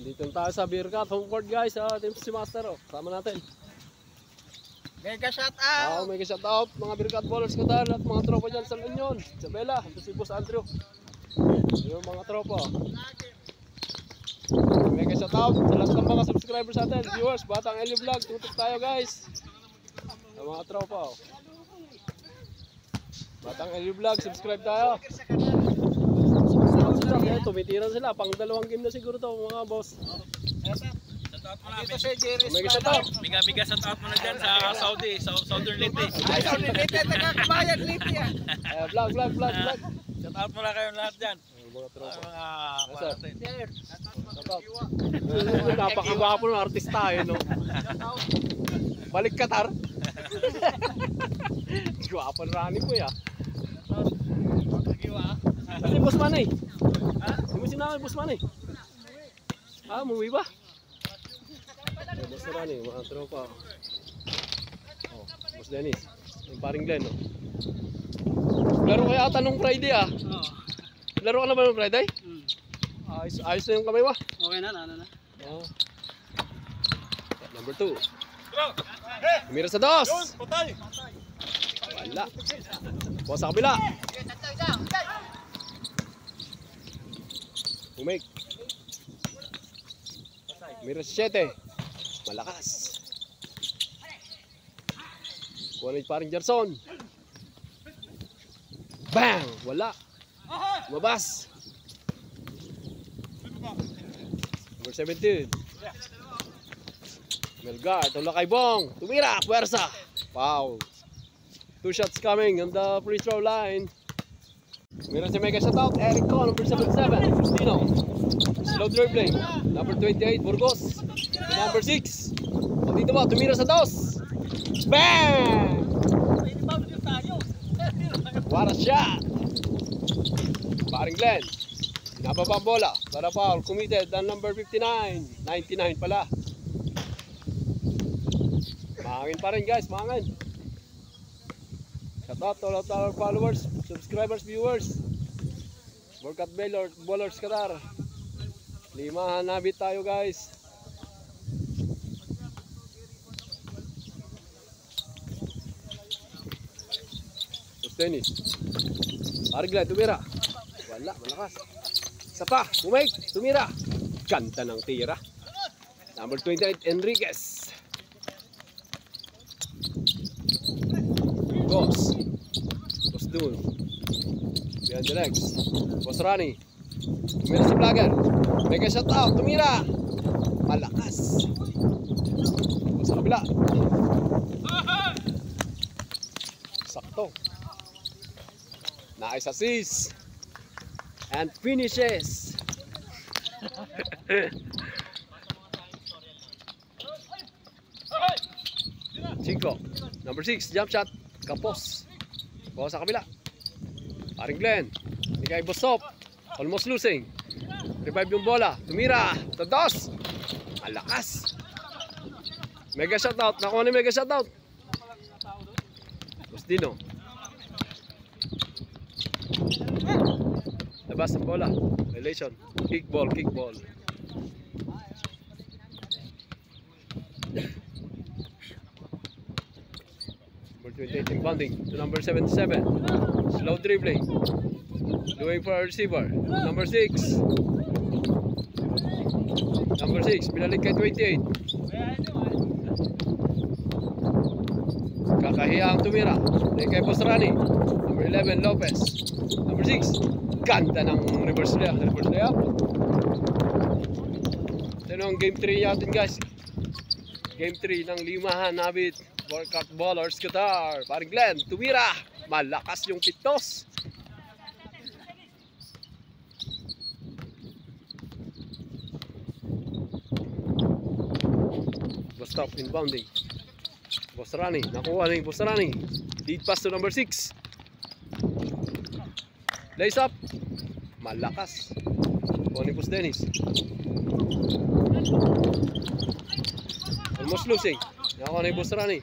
Dito tayo sa beer cut home court guys, Team si Master kasama natin. Mega shout out. Mega shout out mga beer cut ballers ko dahil at mga tropa dyan sa Union, Isabela, ito si Boss Andrew. Yung mga tropa. Mega shout out sa lahat ng mga subscribers natin, viewers, Batang Elio Vlog, tutok tayo guys. Ang mga tropa. Batang Elio Vlog, subscribe tayo. Tumitiran sila, pang dalawang game na siguro to mga boss. Dito si Jerry. Miga shout out mo na dyan sa Saudi, Southern Leyte. Southern Leyte, nakakabayan Leyte yan. Vlog. Shout out mo na kayong lahat dyan. Mga tropa. Mga natin. Napakagwapo ng artista no? Balik Qatar. Gwapo ng Rani mo ya. Kasi Boss Manny. Hindi mo sinama Boss Manny. Umuwi ba? Boss Rani, mga tropa. Boss Dennis. Yung paring Glenn Laro kaya ata nung Friday Laro ka na ba nung Friday? Ayos na yung kamay mo? Okay na. Number 2. Mira sa dos. Wala. Bawa sa kabila. Umig. Mira sa 7. Malakas. Kuha na paring Gerson. Bang! Wala. Mabas. Number 17. Melgar, tula kay Bong. Tumira, puwersa. Wow. 2 shots coming on the free throw line. Meron si mega shoutout, Eric Co, number 77. Justino. Slow dribbling. Number 28, Burgos. Number 6. Dito ba, tumira sa dos. Bang! What a shot! Paring Glenn. Nababa ang bola. Para foul, committed ang number 59. 99 pala. Mahangin pa rin guys, mahangin. Shout out to all our followers, subscribers, viewers. Workout ballers Qatar. Limahan nabit tayo guys. Tennis. Arigla, tumira. Wala, malakas. Isa pa, umay, tumira. Ganda ng tira. Number 28, Enriquez. Boss Dun. Behind the legs. Boss Rani. Tumira si Vlogger. Mega shot out, tumira. Malakas. Sa kabila. Sakto. Nice assist and finishes. Cinco. Number 6, jump shot. Kapos. Bawa sa kabila. Paring Glenn. Hindi kay Bosop. Almost losing. Revive yung bola. Tumira. Tados. Malakas. Mega shoutout. Nakuha ni mega shoutout. Bostino. Labas ang bola. Violation. Kickball. Number 28 bonding to number 77. Slow dribbling. Doing for a receiver. Number 6. Number 6. Binalik kay 28. Kakahiya ang tumira. Dahil kay Boss Rani. Number 11, Lopez. Number 6. Ganda ng reverse layup. Ito ang game 3 natin guys. Game 3 ng Limahan Nabit Workout Ballers Qatar. Paring Glenn, tumira. Malakas yung pitos. Stop inbounding. Boss Rani, nakuha na yung Boss Rani. Lead pass to number 6. Lace up. Malakas. Kuha ni Boss Dennis. Almost losing. Nakuha na yung Boss Rani.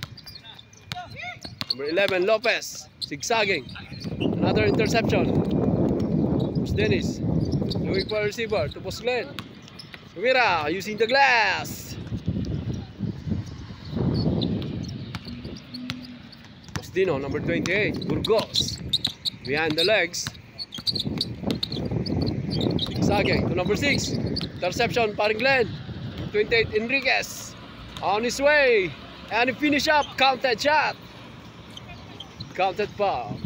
Number 11, Lopez. Zigzagging. Another interception. Boss Dennis. Looking for a receiver to Boss Glenn. Tumira using the glass. Postino, number 28, Burgos. Behind the legs. Zigzagging to number 6. Interception, paring Glenn. 28, Enriquez. On his way. And he finish up. Counted shot. Counted foul.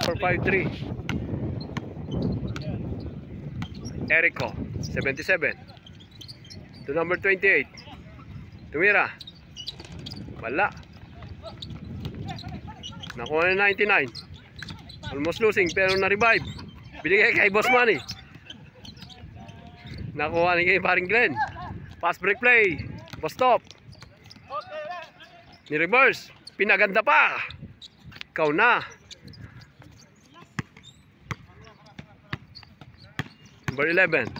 For 5-3. Erico, 77. To number 28. Tumira. Wala. Nakuha na 99. Almost losing pero na-revive. Binigay kay Boss Manny. Nakuha ni kay paring Glenn. Pass break play. Boss stop. Ni-reverse. Pinaganda pa. Ikaw na. Number 11,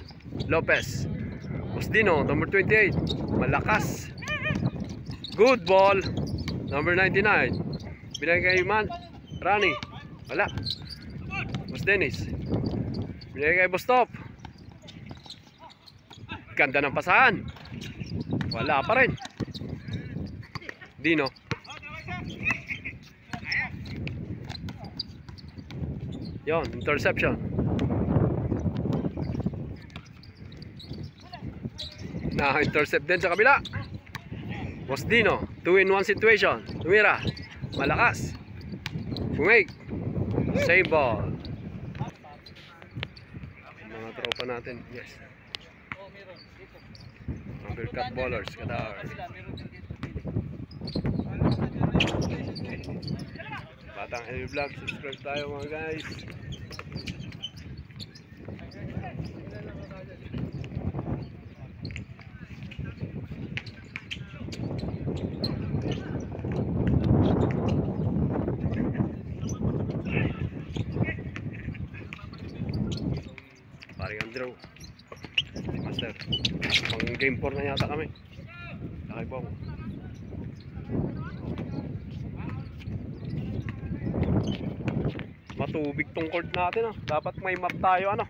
Lopez. Postino, number 28, malakas. Good ball. Number 99, binigay kay Rani. Wala. Boss Dennis. Binigay kay Boss Top. Ganda ng pasahan. Wala pa rin. Dino. Yon, interception. Na-intercept din sa kabila. Boss Dino, 2-in-1 situation. Tumira, malakas. Pumake. Save ball. Mga tropa natin, yes. Undercut ballers, Qatar. Batang Henry Vlog, subscribe tayo mga guys. Paring Andrew Master, pang game 4 na yata kami. Lakay po ako. Matubig tong court natin ah. Dapat may map tayo ano.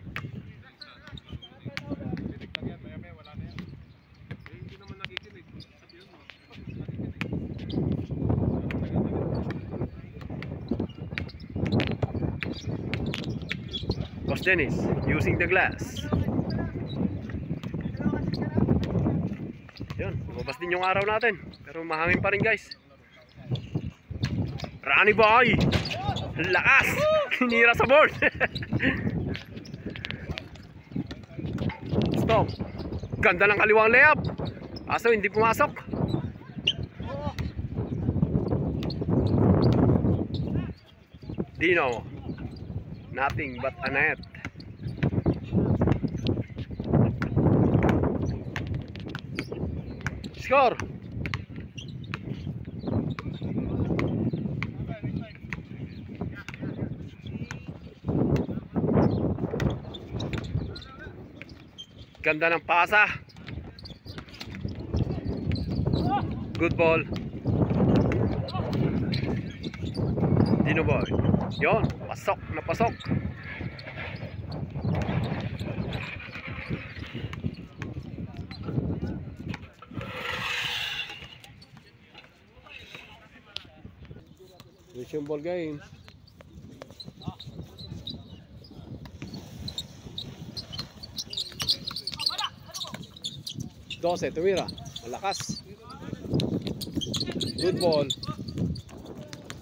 Boss Dennis using the glass. Yun, lumabas din yung araw natin. Pero mahangin pa rin guys. Rani boy! Lakas! Hinira sa board! Stop! Ganda ng kaliwang layup. Aso hindi pumasok. Dino, nothing but a net. Score. Ganda ng pasa. Good ball. Dino boy. Yon, pasok na pasok. Mission ball game. Dose, tumira. Malakas. Good ball.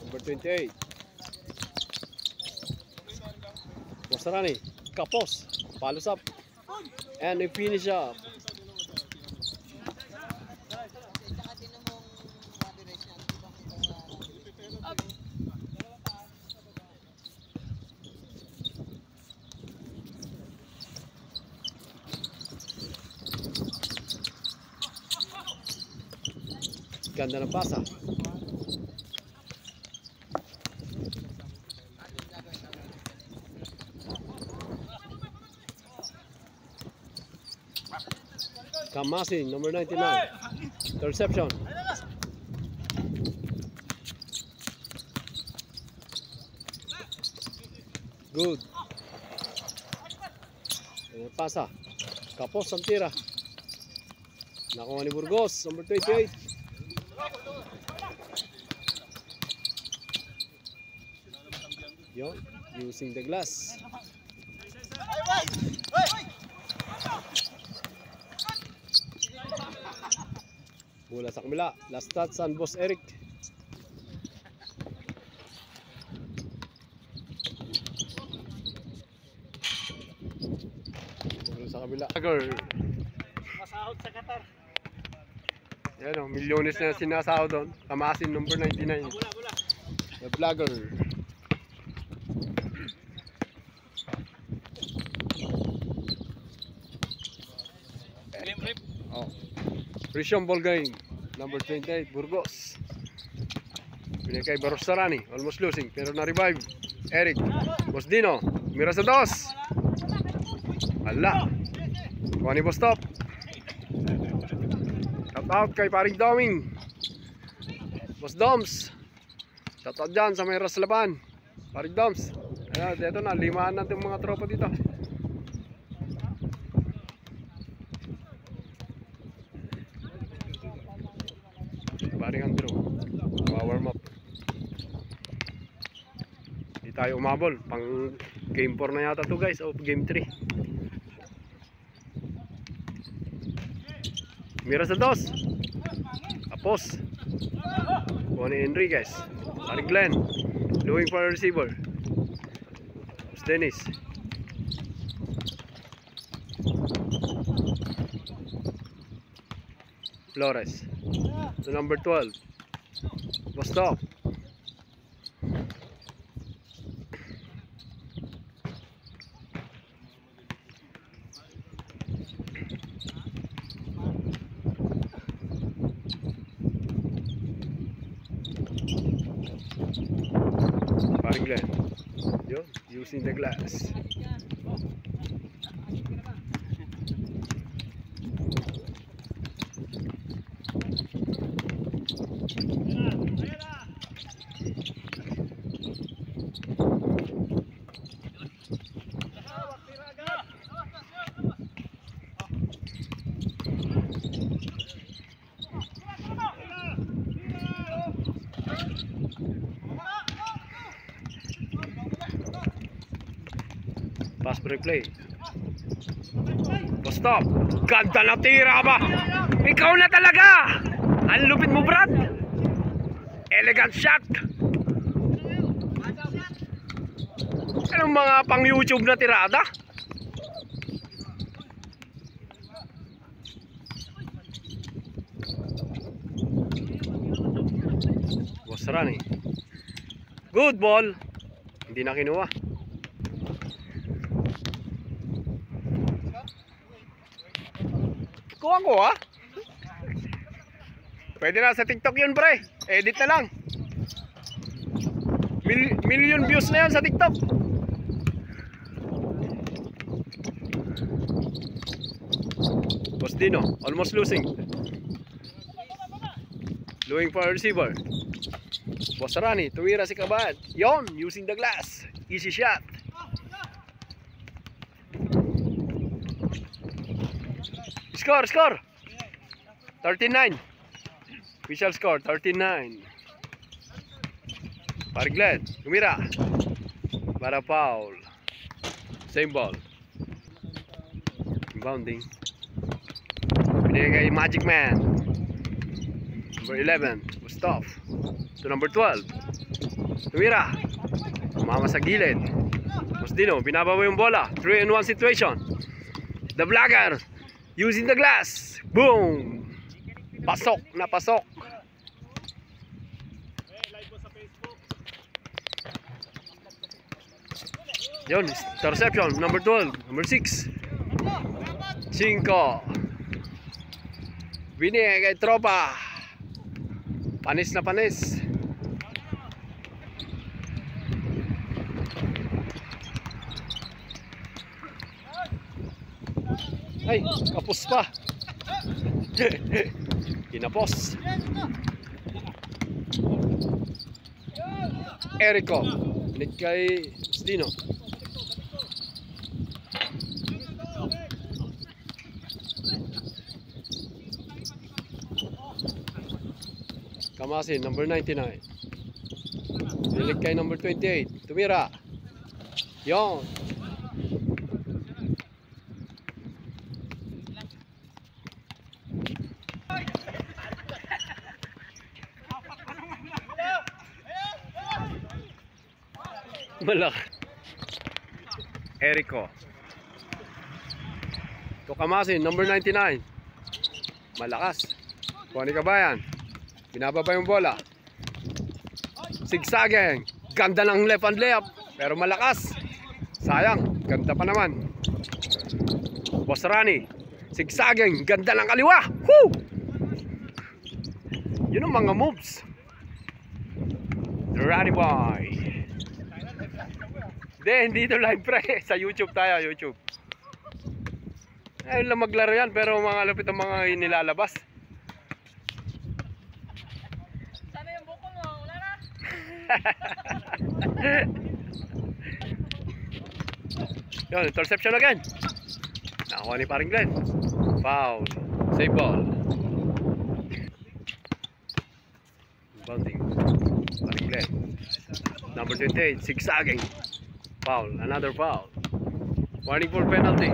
Number 28. Rani, kapos, follows up, and they finish up. Ganda ng pasa. Kamasin, number 99. Interception. Good. Pasa. Kapos ang tira. Nakuha ni Burgos. Number 28. Yon. Using the glass. Bola sa kamila. Last touch on Boss Eric. Bola sa kabila. Masahod sa Qatar. Yan o, milyones na sinasahod doon. Kamasin number 99. The vlogger. Oh. Prison ball game. Number 28, Burgos. Pinakay Barosarani, almost losing, pero na-revive. Eric, Boss Dino, mira sa dos. Ala. Kuha ni Boss Top. Shout out kay paring Doming. Boss Doms. Shout out dyan sa may Raslaban. Paring Doms. Ayan, dito na, limaan natin mga tropa dito. Paring Andrew, warm up. Hindi tayo umabol. Pang game 4 na yata to guys, o game 3. Mira sa dos. Tapos Juan Enriquez. Paring Glenn. Looking for a receiver. Tapos Dennis. Flores. To number 12. Basta. Paring Glenn. Yo, using the glass. Pass break play. Stop. Ganda na tira ba? Ikaw na talaga. Ang lupit mo, Brad. Elegant shot. Anong mga pang YouTube na tirada? Was running. Good ball. Hindi na kinuha. Kuha ko ha. Pwede na sa TikTok yun pre. Edit na lang. Million views na yan sa TikTok. Boss Dino, almost losing. Looking for a receiver. Boss Rani, tuwira si Kabayan. Yon, using the glass. Easy shot. Score. 39. Official score 39. Paring Glenn, tumira. Para foul. Same ball. Inbounding. Binigay kay Magic Man. Number 11, Gustav. To number 12. Tumira. Mama sa gilid. Boss Dino, binabawa yung bola. 3-in-1 situation. The vlogger. Using the glass. Boom. Pasok na pasok. Yun, interception. Number 12. Number 6. 5. Binigay kay tropa. Panis na panis. Ay, kapos pa. Kinapos. Erico. Nick kay Dino. Kamasin, number 99. Binilig kay number 28. Tumira. Yon. Malak. Erico. To Kamasin, number 99. Malakas. Kuha ni Kabayan. Binababa yung bola. Sigsageng. Ganda ng left and layup. Pero malakas. Sayang. Ganda pa naman. Boss Rani. Sigsageng. Ganda ng kaliwa. Woo! Yun ang mga moves. The Rani Boy. Hindi ito live pre. Sa YouTube tayo. YouTube. Ayun lang maglaro yan. Pero mga lapit ang mga inilalabas. Sana yung buko mo, wala na. Yun, interception again. Nakakuha ni paring Glenn. Foul. Save ball. Bounding. Paring Glenn. Number 28, sigsaging. Foul. Another foul. Warning for penalty.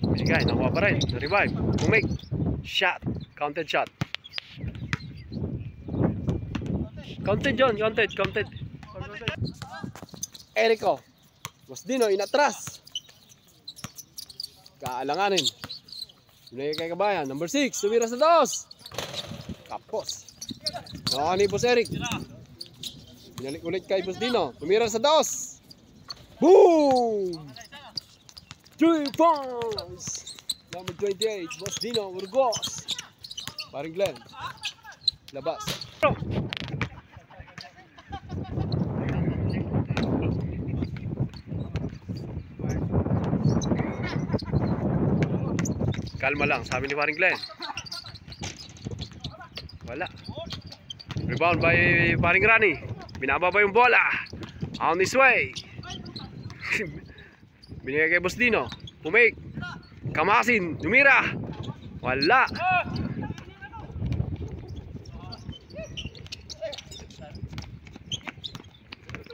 Binigay, nakuha pa rin. Revive. Bumig. Shot. Counted shot. Counted John. Counted. Erico. Mosdino, inatras. Kaalanganin. Binigay kay Kabayan. Number 6. Tumira sa 2. Tapos. Nakuha ni Boss Eric. Binalik ulit kay Mosdino. Tumira sa 2. Boom! 3 points. Number 28, Boss Dino Burgos. Paring Glenn. Labas. Kalma lang, sabi ni Paring Glenn. Wala. Rebound by Paring Rani. Binababa yung bola. On his way. Binigay kay Boss Dino. Pumake. Kamasin. Dumira. Wala.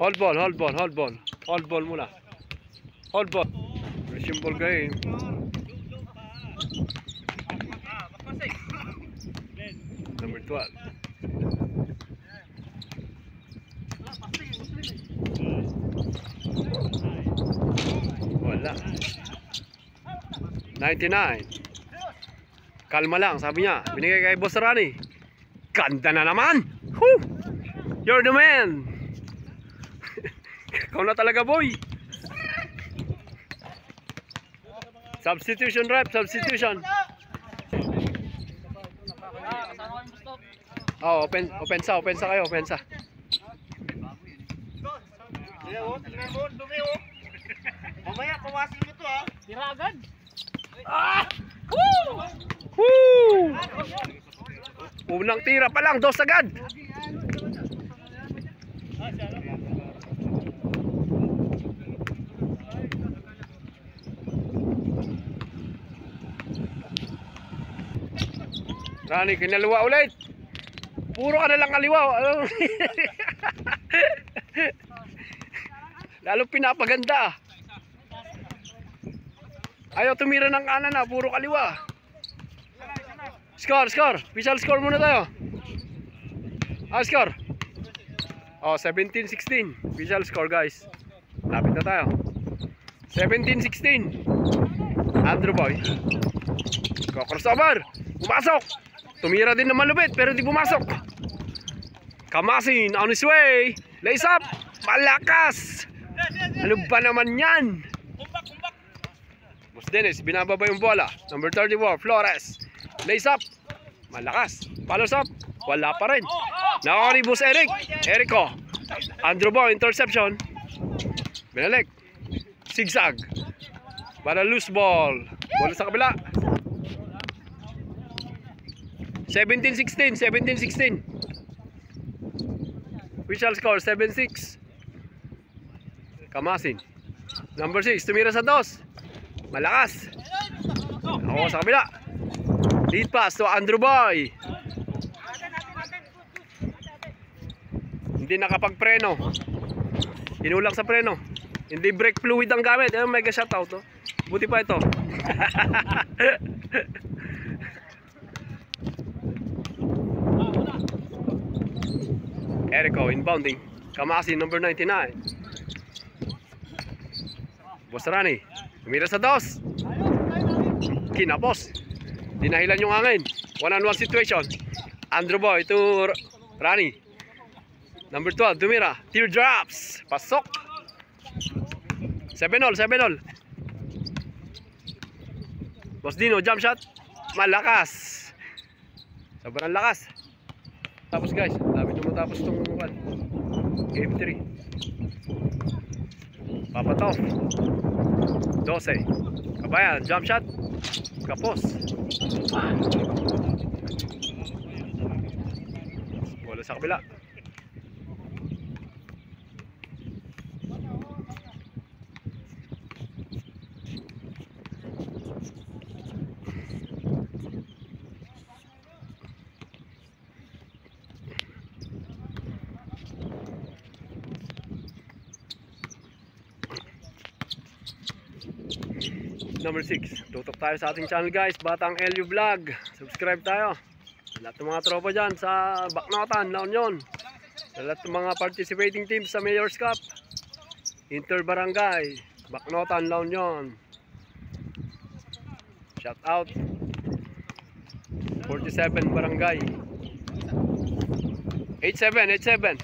Hold ball muna. Hold ball. Resume ball game. Number 12. Wala. 99. Kalma lang, sabi niya. Binigay kay Boss Rani. Ganda na naman. Whew! You're the man. Ikaw na talaga, boy. Substitution rep, substitution. Oh, opensa kayo, opensa. Dumi oh. Mamaya, pawasin mo to ha. Tira agad. Woo! Unang tira pa lang, 2 agad. Rani, kinaliwa ulit. Puro ka na lang kaliwa. Lalo pinapaganda. Ayaw tumira ng kanan na, puro kaliwa. Score. Official score muna tayo. Score. Oh, 17-16. Official score, guys. Lapit na tayo. 17-16. Andrew Boy. Crossover. Pumasok. Tumira din naman lupit, pero di pumasok. Kamasin on his way. Lace up. Malakas. Ano ba naman yan? Boss Dennis, binababa yung bola. Number 34, Flores. Lace up. Malakas. Follows up. Wala pa rin. Nakuha ni Boss Erico. Andrew Boy, interception. Binalik. Zigzag. Para loose ball. Bola sa kabila. 17-16. Official score 7-6. Kamasin. Number 6, tumira sa 2. Malakas. Ako sa kabila. Lead pass to Andrew Boy. Hindi nakapagpreno. Inulang sa preno. Hindi brake fluid ang gamit. Mega shoutout, no? Buti pa ito. Erico inbounding. Kamasi number 99. Boss Rani. Tumira sa 2. Kinapos. Dinahilan yung hangin. 1-on-1 situation. Andrew Boy to Rani. Number 12, tumira. Teardrops. Pasok. 7-all, 7-all. Boss Dino, jump shot. Malakas. Sobrang lakas. Tapos guys, lapit na matapos itong Game 3. Papatof. 12. Kabayan, jump shot. Kapos. Bola sa kabila. Number 6, tutok tayo sa ating channel guys, Batang LU Vlog. Subscribe tayo. Lahat ng mga tropa dyan sa Baknotan, La Union. Sa lahat ng mga participating teams sa Mayor's Cup, Inter Barangay, Baknotan, La Union. Shout out 47 Barangay. 87.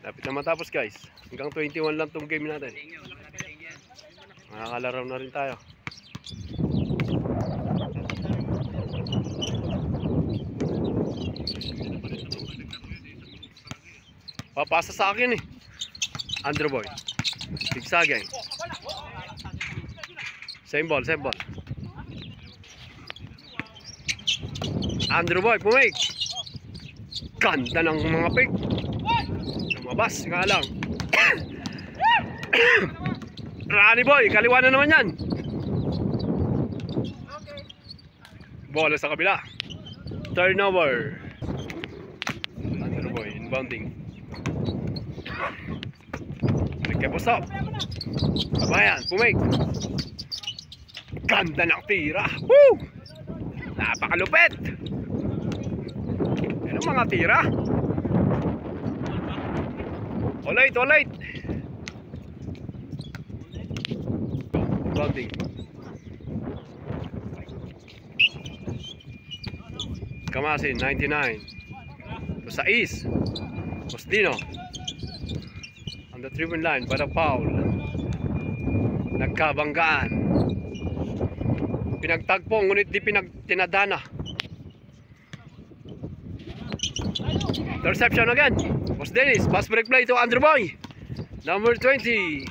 Lapit na matapos guys. Hanggang 21 lang tong game natin. Makakalaro na rin tayo. Papasa sa akin eh. Andrew Boy. Sigsagay. Same ball. Andrew Boy, pumake. Ganda ng mga pick. Lumabas nga lang. Rani Boy, kaliwa na naman yan. Bola sa kabila. Turnover. Andrew Boy, inbounding. Nagkapos-up. Kabayan, pumake. Ganda ng tira. Woo! Napakalupit. Yan ang mga tira. Alright. Bounding. Kamasin, 99. Sa East. Postino. On the tribune line, but a foul. Nagkabanggaan. Pinagtagpo, ngunit di tinadana. Interception again. Boss Dennis, pass break play to Andrew Boy. Number 20.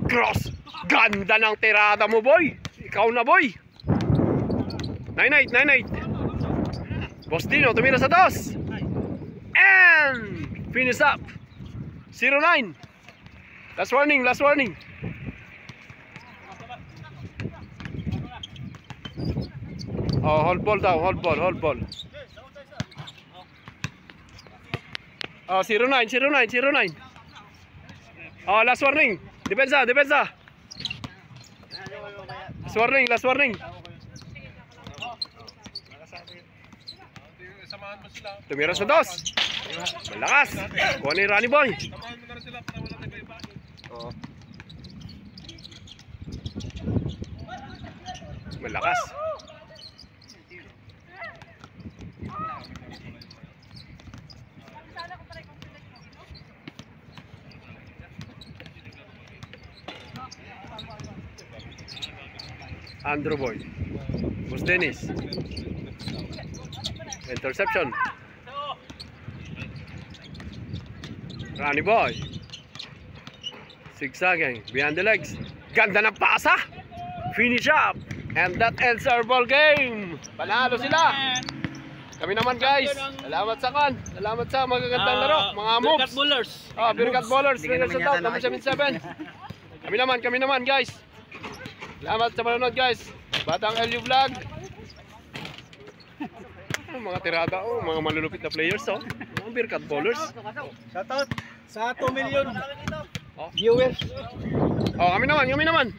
Cross. Ganda ng tirada mo, boy. Ikaw na, boy. 9-8. Boss Dino, tumira sa 2. And finish up. 0-9. Last warning. Oh, hold ball daw, hold ball. Oh, 0-9. Oh, last warning. Depensa. Last warning. Tumira sa 2. Malakas. Kuha ni Rani Boy. Oh. Malakas. Andrew Boy. Boss Dennis. Interception. Rani Boy. Zigzagging behind the legs. Ganda ng pasa. Finish up. And that ends our ball game. Panalo sila. Kami naman guys. Salamat sa kan. Salamat sa magagandang laro. Mga moves. Cat Bullers. Beercat Ballers. Bigyan sa top. Number 77. Kami naman guys. Salamat sa panonood guys. Batang LU Vlog. Mga tirada mga malulupit na players mga Beercat Ballers. Shoutout sa 2 million Viewers. Kami naman.